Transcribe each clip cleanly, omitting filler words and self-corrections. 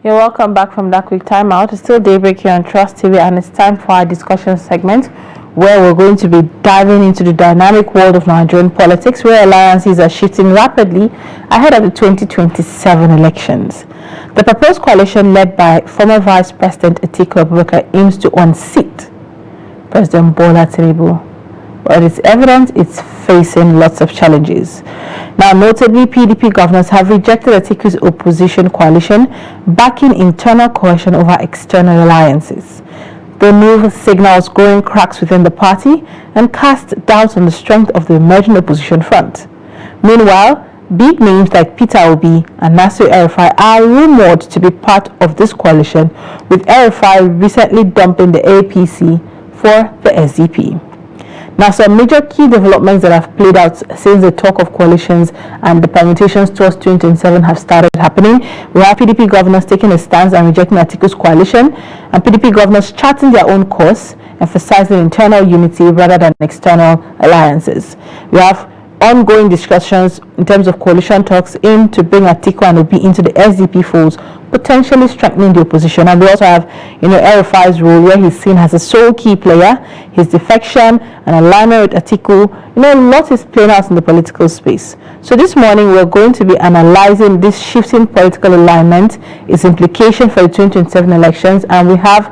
You're welcome back from that quick timeout. It's still Daybreak here on Trust TV, and it's time for our discussion segment where we're going to be diving into the dynamic world of Nigerian politics, where alliances are shifting rapidly ahead of the 2027 elections. The proposed coalition led by former Vice President Atiku Abubakar aims to unseat President Bola Tinubu, but it's evident it's facing lots of challenges. Now, notably, PDP governors have rejected Atiku's opposition coalition, backing internal cohesion over external alliances. The move signals growing cracks within the party and casts doubts on the strength of the emerging opposition front. Meanwhile, big names like Peter Obi and Nasir El-Rufai are rumored to be part of this coalition, with El-Rufai recently dumping the APC for the SDP. Now, some major key developments that have played out since the talk of coalitions and the permutations towards 2027 have started happening. We have PDP governors taking a stance and rejecting Atiku's coalition, and PDP governors charting their own course, emphasizing internal unity rather than external alliances. We have ongoing discussions in terms of coalition talks aimed to bring Atiku and Obi into the SDP folds, potentially strengthening the opposition. And we also have, El-Rufai's role, where he's seen as a sole key player, his defection and alignment with Atiku. A lot is playing out in the political space. So this morning we're going to be analyzing this shifting political alignment, its implication for the 2027 elections, and we have,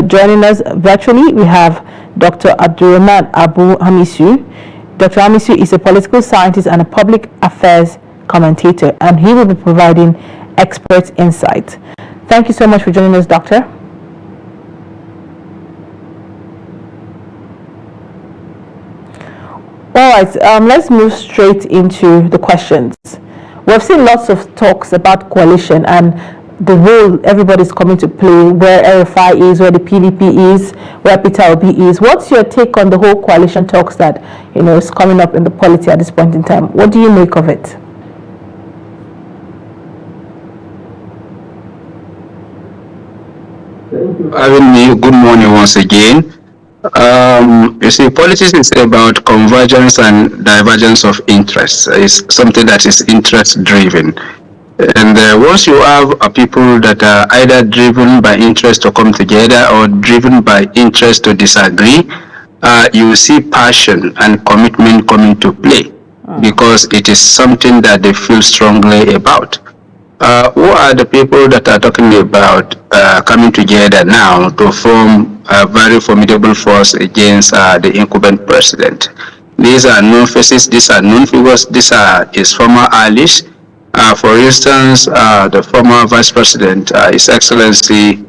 joining us virtually, we have Dr. Abdurrahman Abu Hamisu. Dr. Hamisu is a political scientist and a public affairs commentator, and he will be providing expert insight. Thank you so much for joining us, Doctor. All right, let's move straight into the questions. We've seen lots of talks about coalition and the role everybody's coming to play, where El-Rufai is, where the PDP is, where Peter Obi is. What's your take on the whole coalition talks that is coming up in the polity at this point in time? What do you make of it? Having me, good morning once again. You see, politics is about convergence and divergence of interests. It's something that is interest-driven. And once you have people that are either driven by interest to come together or driven by interest to disagree, you see passion and commitment coming to play because it is something that they feel strongly about. Who are the people that are talking about coming together now to form a very formidable force against the incumbent president? These are known faces, these are known figures, these are his former allies. For instance, the former Vice President, His Excellency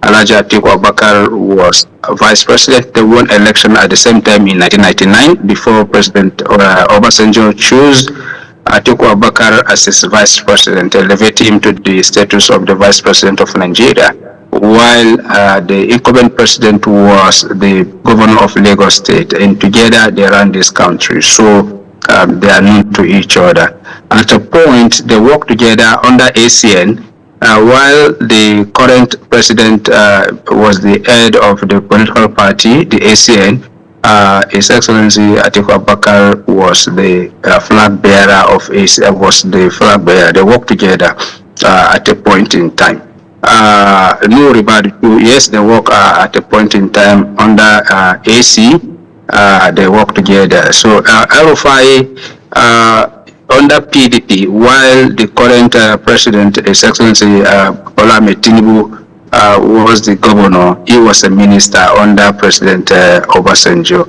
Alhaji Atiku Abubakar, was Vice President. They won election at the same time in 1999 before President Obasanjo chose Atiku Abubakar as his Vice President, elevating him to the status of the Vice President of Nigeria, while the incumbent president was the Governor of Lagos State, and together they ran this country. So they are known to each other. At a point, they work together under ACN, while the current president was the head of the political party, the ACN. His Excellency Atiku Abubakar was the flag bearer of ACN. Was the flag bearer. They work together at a point in time. No regard to, yes, they work at a point in time under AC. They work together. So El-Rufai under PDP, while the current president, His Excellency Bola Tinubu, was the governor, he was a minister under President Obasanjo.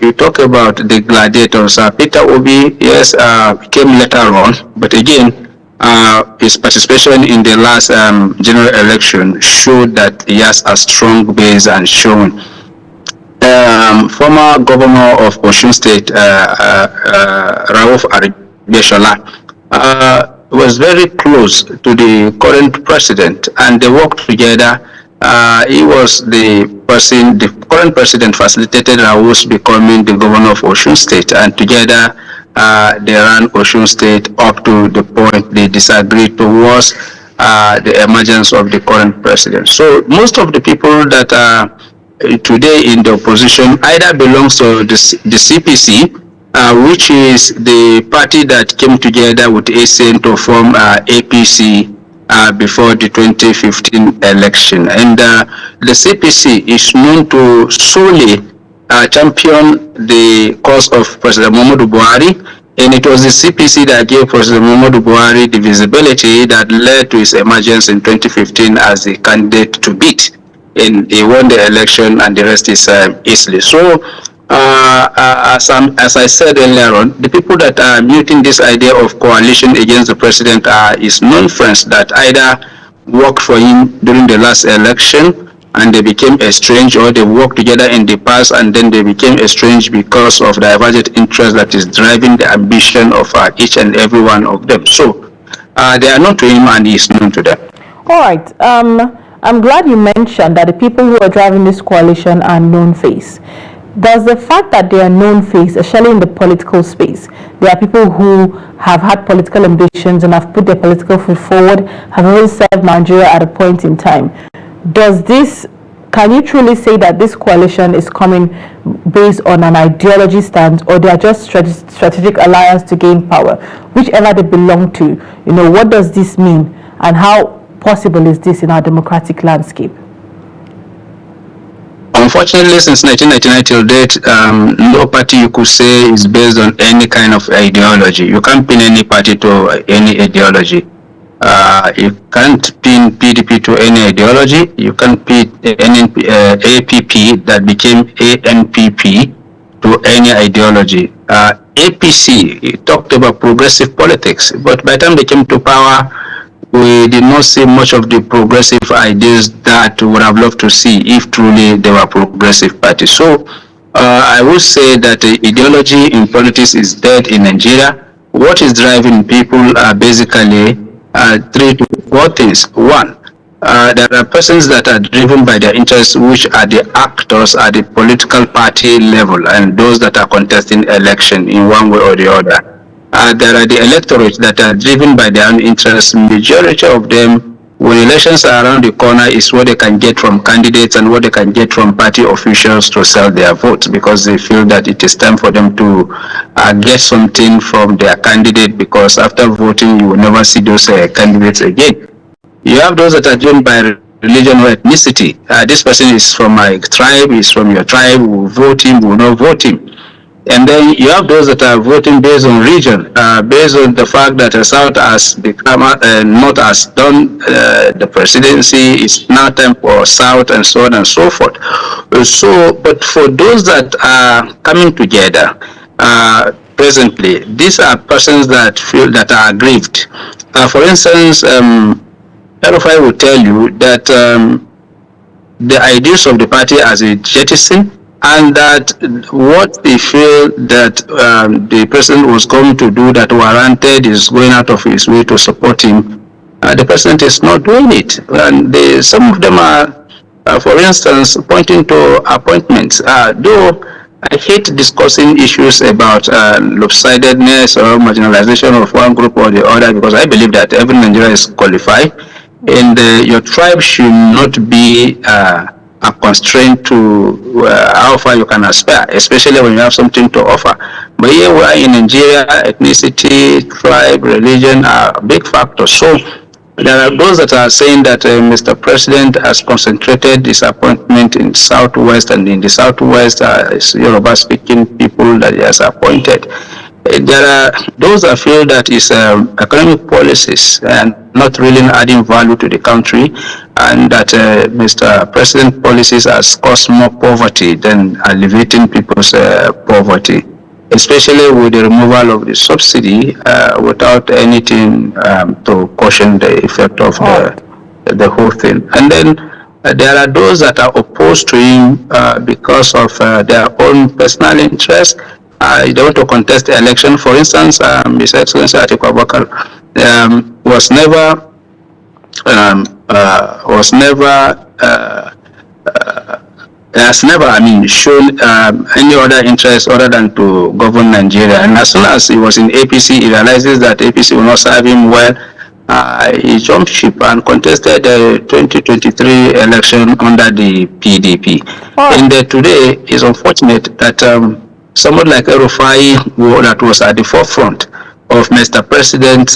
You talk about the gladiators. Peter Obi, yes, came later on, but again, his participation in the last general election showed that he has a strong base and shown. Former governor of Osun State, Rauf Aregbesola, was very close to the current president, and they worked together. He was the current president facilitated Rauf becoming the governor of Osun State, and together they ran Osun State up to the point they disagreed towards the emergence of the current president. So most of the people that are today in the opposition either belongs to the CPC, which is the party that came together with ACN to form APC before the 2015 election. And the CPC is known to solely champion the cause of President Muhammadu Buhari, and it was the CPC that gave President Muhammadu Buhari the visibility that led to his emergence in 2015 as the candidate to beat. And he won the election, and the rest is easily. So, as I said earlier on, the people that are muting this idea of coalition against the president are his known friends that either worked for him during the last election and they became estranged, or they worked together in the past and then they became estranged because of the divergent interest that is driving the ambition of each and every one of them. So they are known to him and he is known to them. All right. I'm glad you mentioned that the people who are driving this coalition are known face. Does the fact that they are known face, especially in the political space, there are people who have had political ambitions and have put their political foot forward, have even served Nigeria at a point in time, can you truly say that this coalition is coming based on an ideology stance, or they are just strategic alliance to gain power, whichever they belong to? What does this mean, and how possible is this in our democratic landscape? Unfortunately, since 1999 till date, no party you could say is based on any kind of ideology. You can't pin any party to any ideology. You can't pin PDP to any ideology. You can't pin any APP that became ANPP to any ideology. APC talked about progressive politics, but by the time they came to power, we did not see much of the progressive ideas that we would have loved to see if truly they were progressive parties. So I would say that the ideology in politics is dead in Nigeria. What is driving people are basically 3 to 4 things. One, there are persons that are driven by their interests, which are the actors at the political party level and those that are contesting election in one way or the other. There are the electorate that are driven by their own interests. Majority of them, when elections are around the corner, is what they can get from candidates and what they can get from party officials to sell their votes, because they feel that it is time for them to get something from their candidate, because after voting, you will never see those candidates again. You have those that are driven by religion or ethnicity. This person is from my tribe, is from your tribe, we will vote him, we will not vote him. And then you have those that are voting based on region, based on the fact that the South has become, North has done the presidency, it's now time for South, and so on and so forth. But for those that are coming together presently, these are persons that feel that are aggrieved. For instance, Erufai will tell you that the ideas of the party as a jettison, and that what they feel that the president was going to do that warranted is going out of his way to support him, the president is not doing it. And some of them are, for instance, pointing to appointments. Though I hate discussing issues about lopsidedness or marginalization of one group or the other, because I believe that every Nigerian is qualified, and your tribe should not be a constraint to how far you can aspire, especially when you have something to offer. But here we are in Nigeria, ethnicity, tribe, religion are big factors. So there are those that are saying that Mr. President has concentrated his appointment in Southwest, and in the Southwest is Yoruba-speaking people that he has appointed. There are those that feel that is economic policies and not really adding value to the country, and that Mr. President policies has caused more poverty than alleviating people's poverty, especially with the removal of the subsidy without anything to caution the effect of the whole thing. And then there are those that are opposed to him because of their own personal interest. They want to contest the election. For instance, His Excellency Atiku Abubakar has never shown any other interest other than to govern Nigeria. And as soon as he was in APC, he realizes that APC will not serve him well. He jumped ship and contested the 2023 election under the PDP. And today, it's unfortunate that someone like Erufai, that was at the forefront of Mr. President's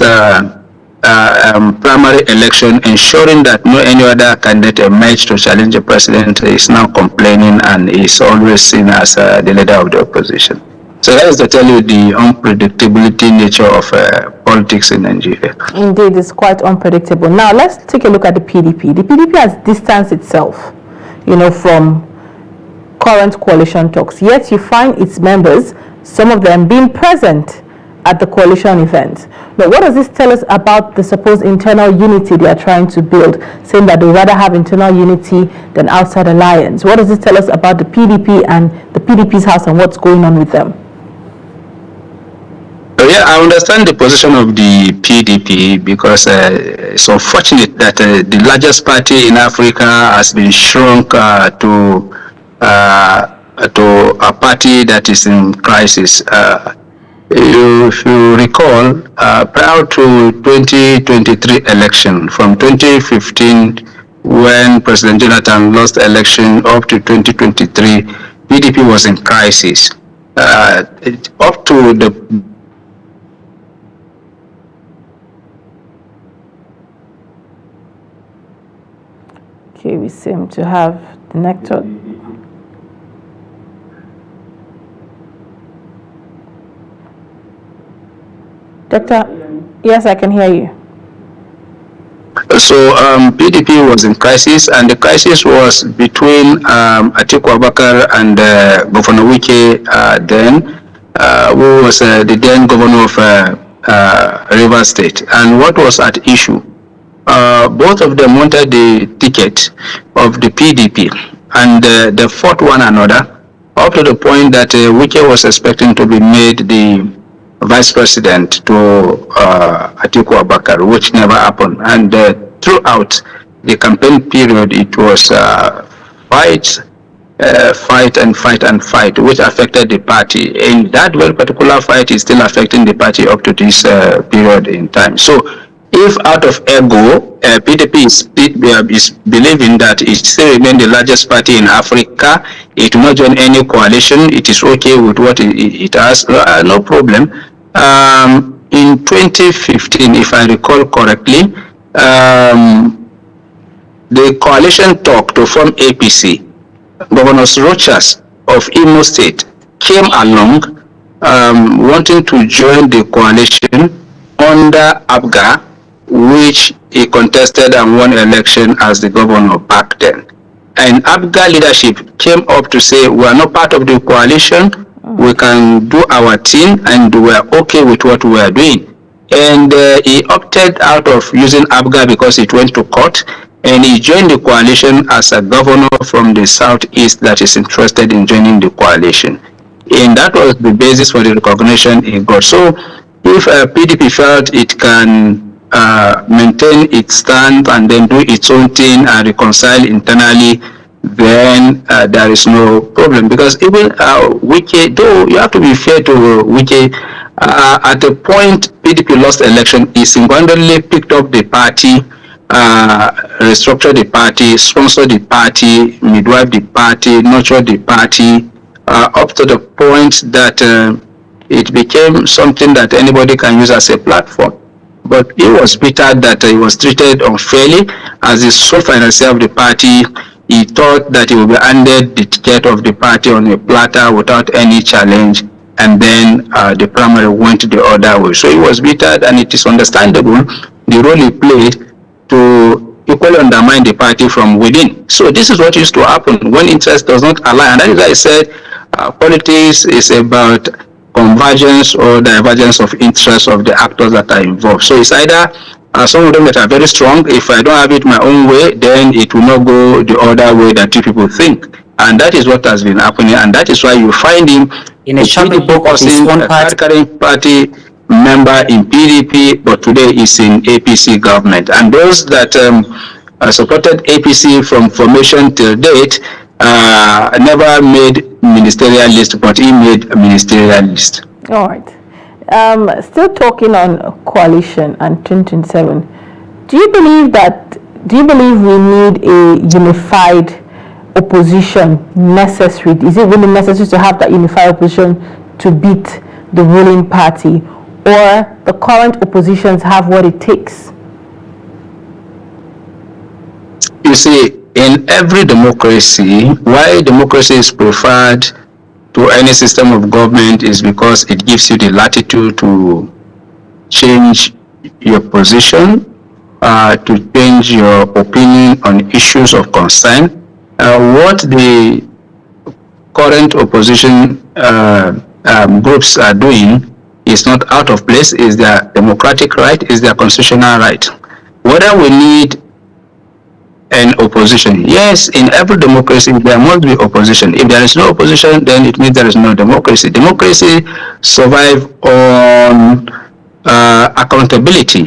primary election, ensuring that no any other candidate emerged to challenge the president, is now complaining and is always seen as the leader of the opposition. So that is to tell you the unpredictability nature of politics in Nigeria. Indeed, it's quite unpredictable. Now, let's take a look at the PDP. The PDP has distanced itself, from current coalition talks. Yet you find its members, some of them being present at the coalition event. Now, what does this tell us about the supposed internal unity they are trying to build, saying that they would rather have internal unity than outside alliance? What does this tell us about the PDP and the PDP's house and what's going on with them? Yeah, I understand the position of the PDP because it's unfortunate that the largest party in Africa has been shrunk to a party that is in crisis. If you recall, prior to 2023 election, from 2015 when President Jonathan lost the election up to 2023, PDP was in crisis. Up to the Okay, we seem to have the network. Doctor, yes, I can hear you. So PDP was in crisis, and the crisis was between Atiku Abubakar and Governor Wike then, who was the then governor of Rivers State. And what was at issue? Both of them wanted the ticket of the PDP, and they fought one another up to the point that Wike was expecting to be made the vice president to Atiku Abubakar, which never happened. And throughout the campaign period, it was fight, which affected the party. And that very particular fight is still affecting the party up to this period in time. So if out of ego, PDP is believing that it still remains the largest party in Africa, it will not join any coalition, it is okay with what it has, no problem. In 2015, if I recall correctly, the coalition talk to form APC, Governor Rochas of Imo State came along wanting to join the coalition under Abga, which he contested and won election as the governor back then. And Abga leadership came up to say, we are not part of the coalition, we can do our thing, and we are okay with what we are doing. And he opted out of using Abga because it went to court, and he joined the coalition as a governor from the southeast that is interested in joining the coalition. And that was the basis for the recognition he got. So if PDP felt it can maintain its stand and then do its own thing and reconcile internally, then there is no problem. Because even Wike, though you have to be fair to Wike, at the point PDP lost election, he single-handedly picked up the party, restructured the party, sponsored the party, midwife the party, nurtured the party, up to the point that it became something that anybody can use as a platform. But he was bitter that he was treated unfairly as the sole financier of the party. He thought that he would be handed the ticket of the party on a platter without any challenge, and then the primary went the other way. So he was bitter, and it is understandable the role he played to equally undermine the party from within. So this is what used to happen when interest does not align. And that is why I said politics is about convergence or divergence of interests of the actors that are involved. So it's either some of them that are very strong, if I don't have it my own way, then it will not go the other way that you people think. And that is what has been happening, and that is why you find him in a champion book of his own party member in PDP, but today is in APC government. And those that supported APC from formation till date never made ministerial list, but he made a ministerial list. All right. Still talking on coalition and 2027, do you believe we need a unified opposition necessary? Is it really necessary to have that unified opposition to beat the ruling party, or the current oppositions have what it takes You see, in every democracy, why democracy is preferred to any system of government is because it gives you the latitude to change your position, to change your opinion on issues of concern. What the current opposition groups are doing is not out of place, is their democratic right, is their constitutional right. Whether we need an opposition, yes, in every democracy there must be opposition. If there is no opposition, then it means there is no democracy. Democracy survives on accountability,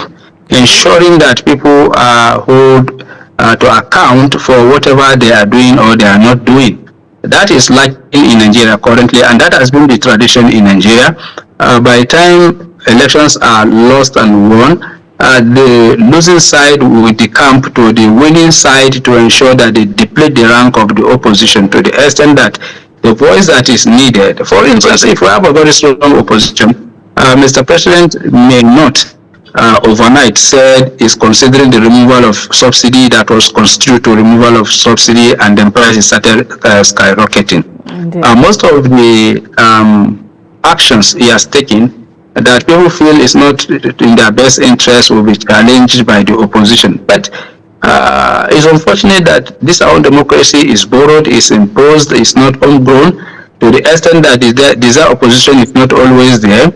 ensuring that people are held to account for whatever they are doing or they are not doing. That is lacking in Nigeria currently, and that has been the tradition in Nigeria. By the time elections are lost and won, the losing side will decamp to the winning side to ensure that they deplete the rank of the opposition to the extent that the voice that is needed. For instance, if we have a very strong opposition, Mr. President may not overnight said is considering the removal of subsidy that was constituted to removal of subsidy, and then prices started skyrocketing. Most of the actions he has taken that people feel is not in their best interest will be challenged by the opposition. But it's unfortunate that this our democracy is borrowed, is imposed, is not homegrown, to the extent that the desired opposition is not always there.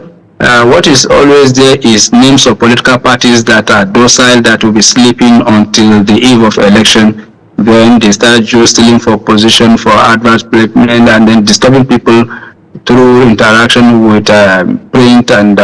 What is always there is names of political parties that are docile, that will be sleeping until the eve of election. Then they start stealing for position, for advertisement, and then disturbing people through interaction with print and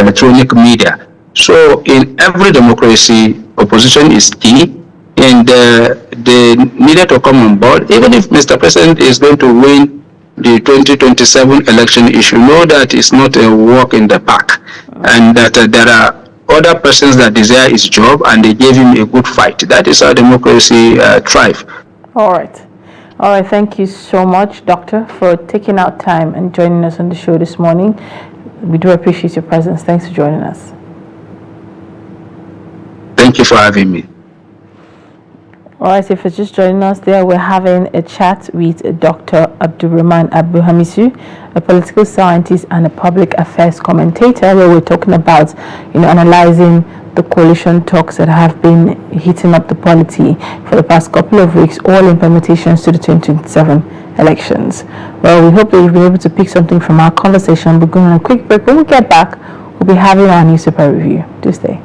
electronic media. So in every democracy, opposition is key, and they needed to come on board. Even if Mr. President is going to win the 2027 election, you should know that it's not a walk in the park, and that there are other persons that desire his job, and they gave him a good fight. That is how democracy thrives. All right, thank you so much, Doctor, for taking out time and joining us on the show this morning. We do appreciate your presence. Thanks for joining us. Thank you for having me. All right, if you're just joining us there, we're having a chat with Dr. Abdulrahman Abu-Hamisu, a political scientist and a public affairs commentator, where we're talking about, analyzing the coalition talks that have been heating up the polity for the past couple of weeks, all implementations to the 2027 elections. Well, we hope that you've been able to pick something from our conversation. We're going on a quick break. When we get back, we'll be having our newspaper review. Do stay.